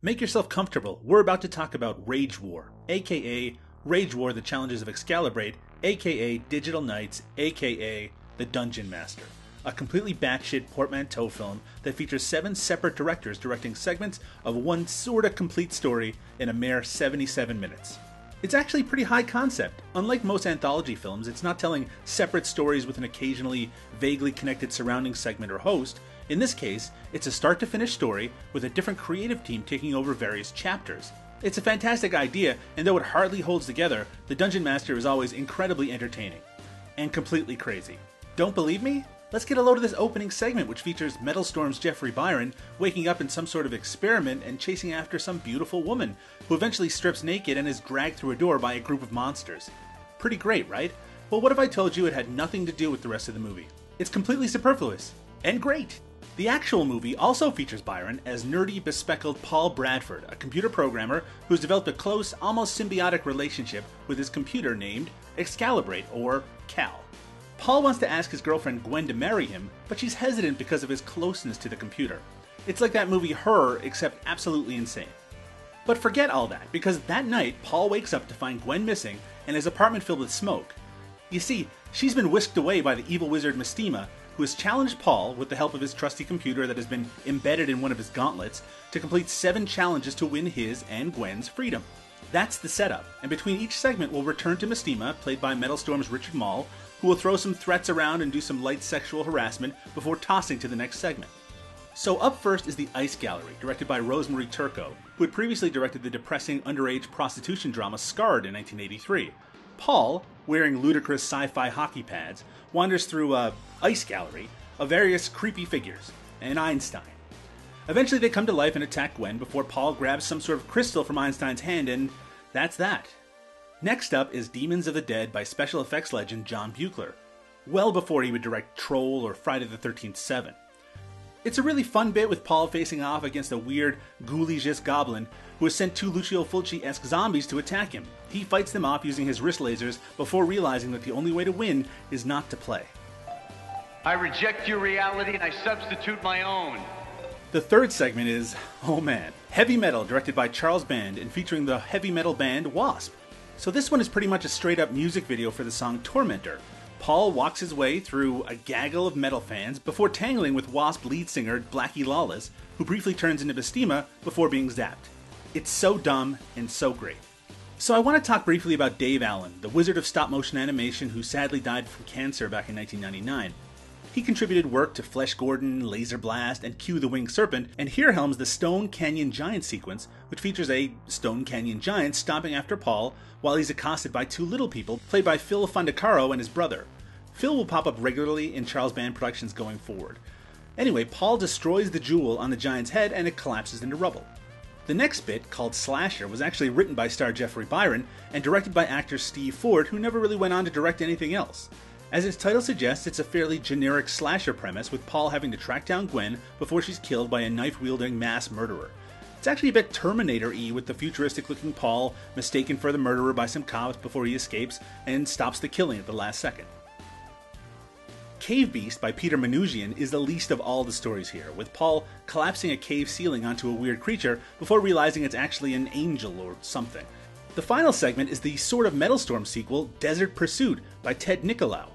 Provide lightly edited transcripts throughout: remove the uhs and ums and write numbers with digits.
Make yourself comfortable. We're about to talk about Rage War, aka Rage War: The Challenges of Excalibrate, aka Digital Knights, aka The Dungeonmaster. A completely batshit portmanteau film that features 7 separate directors directing segments of one sorta complete story in a mere 77 minutes. It's actually pretty high concept. Unlike most anthology films, it's not telling separate stories with an occasionally vaguely connected surrounding segment or host. In this case, it's a start-to-finish story with a different creative team taking over various chapters. It's a fantastic idea, and though it hardly holds together, The Dungeonmaster is always incredibly entertaining. And completely crazy. Don't believe me? Let's get a load of this opening segment, which features Metal Storm's Jeffrey Byron waking up in some sort of experiment and chasing after some beautiful woman, who eventually strips naked and is dragged through a door by a group of monsters. Pretty great, right? Well, what if I told you it had nothing to do with the rest of the movie? It's completely superfluous. And great! The actual movie also features Byron as nerdy, bespectacled Paul Bradford, a computer programmer who's developed a close, almost symbiotic relationship with his computer named Excalibrate, or Cal. Paul wants to ask his girlfriend Gwen to marry him, but she's hesitant because of his closeness to the computer. It's like that movie Her, except absolutely insane. But forget all that, because that night, Paul wakes up to find Gwen missing and his apartment filled with smoke. You see, she's been whisked away by the evil wizard Mystima, who has challenged Paul, with the help of his trusty computer that has been embedded in one of his gauntlets, to complete 7 challenges to win his and Gwen's freedom. That's the setup, and between each segment we'll return to Mystima, played by Metal Storm's Richard Mall, who will throw some threats around and do some light sexual harassment before tossing to the next segment. So up first is The Ice Gallery, directed by Rosemary Turco, who had previously directed the depressing underage prostitution drama Scarred in 1983. Paul, wearing ludicrous sci-fi hockey pads, wanders through a ice gallery of various creepy figures, and Einstein. Eventually they come to life and attack Gwen before Paul grabs some sort of crystal from Einstein's hand, and that's that. Next up is Demons of the Dead by special effects legend John Buechler, well before he would direct Troll or Friday the 13th 7. It's a really fun bit with Paul facing off against a weird, ghoulish goblin who has sent 2 Lucio Fulci-esque zombies to attack him. He fights them off using his wrist lasers before realizing that the only way to win is not to play. I reject your reality and I substitute my own. The third segment is, oh man, Heavy Metal, directed by Charles Band and featuring the heavy metal band Wasp. So this one is pretty much a straight-up music video for the song Tormentor. Paul walks his way through a gaggle of metal fans before tangling with Wasp lead singer Blackie Lawless, who briefly turns into Mystima before being zapped. It's so dumb and so great. So I want to talk briefly about Dave Allen, the wizard of stop-motion animation who sadly died from cancer back in 1999. He contributed work to Flesh Gordon, Laser Blast, and Q the Winged Serpent, and here helms the Stone Canyon Giant sequence, which features a Stone Canyon Giant stomping after Paul while he's accosted by 2 little people, played by Phil Fondacaro and his brother. Phil will pop up regularly in Charles Band productions going forward. Anyway, Paul destroys the jewel on the giant's head and it collapses into rubble. The next bit, called Slasher, was actually written by star Jeffrey Byron and directed by actor Steve Ford, who never really went on to direct anything else. As its title suggests, it's a fairly generic slasher premise, with Paul having to track down Gwen before she's killed by a knife-wielding mass murderer. It's actually a bit Terminator-y, with the futuristic-looking Paul mistaken for the murderer by some cops before he escapes and stops the killing at the last second. Cave Beast by Peter Manoogian is the least of all the stories here, with Paul collapsing a cave ceiling onto a weird creature before realizing it's actually an angel or something. The final segment is the sort of Metal Storm sequel, Desert Pursuit by Ted NICOLAOU,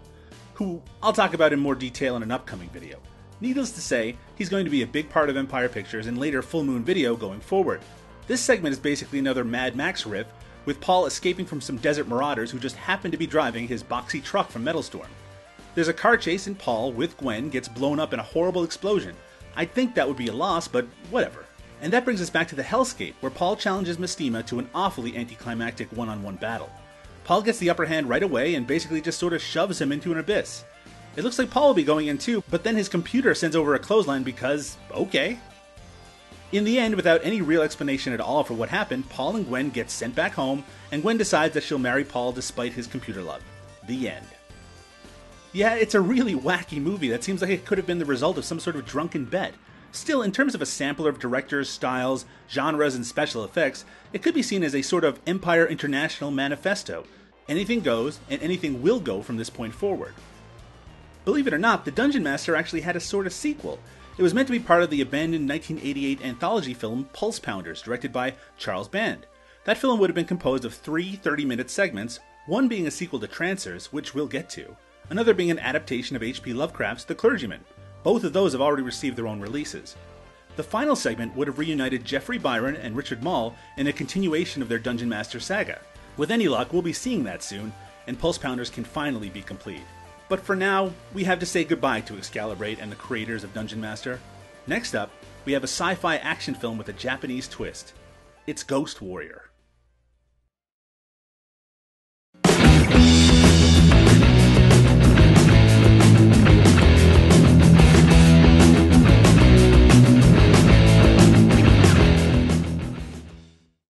who I'll talk about in more detail in an upcoming video. Needless to say, he's going to be a big part of Empire Pictures and later Full Moon Video going forward. This segment is basically another Mad Max riff, with Paul escaping from some desert marauders who just happen to be driving his boxy truck from Metal Storm. There's a car chase and Paul, with Gwen, gets blown up in a horrible explosion. I'd think that would be a loss, but whatever. And that brings us back to the Hellscape, where Paul challenges Mystima to an awfully anticlimactic one-on-one battle. Paul gets the upper hand right away and basically just sort of shoves him into an abyss. It looks like Paul will be going in too, but then his computer sends over a clothesline because, okay. In the end, without any real explanation at all for what happened, Paul and Gwen get sent back home, and Gwen decides that she'll marry Paul despite his computer love. The end. Yeah, it's a really wacky movie that seems like it could have been the result of some sort of drunken bet. Still, in terms of a sampler of directors, styles, genres, and special effects, it could be seen as a sort of Empire International manifesto. Anything goes, and anything will go from this point forward. Believe it or not, The Dungeonmaster actually had a sort of sequel. It was meant to be part of the abandoned 1988 anthology film Pulse Pounders, directed by Charles Band. That film would have been composed of 3 30-minute segments, one being a sequel to Trancers, which we'll get to, another being an adaptation of H.P. Lovecraft's The Clergyman. Both of those have already received their own releases. The final segment would have reunited Jeffrey Byron and Richard Mall in a continuation of their Dungeonmaster saga. With any luck, we'll be seeing that soon, and Pulse Pounders can finally be complete. But for now, we have to say goodbye to Excalibrate and the creators of Dungeonmaster. Next up, we have a sci-fi action film with a Japanese twist. It's Ghost Warrior.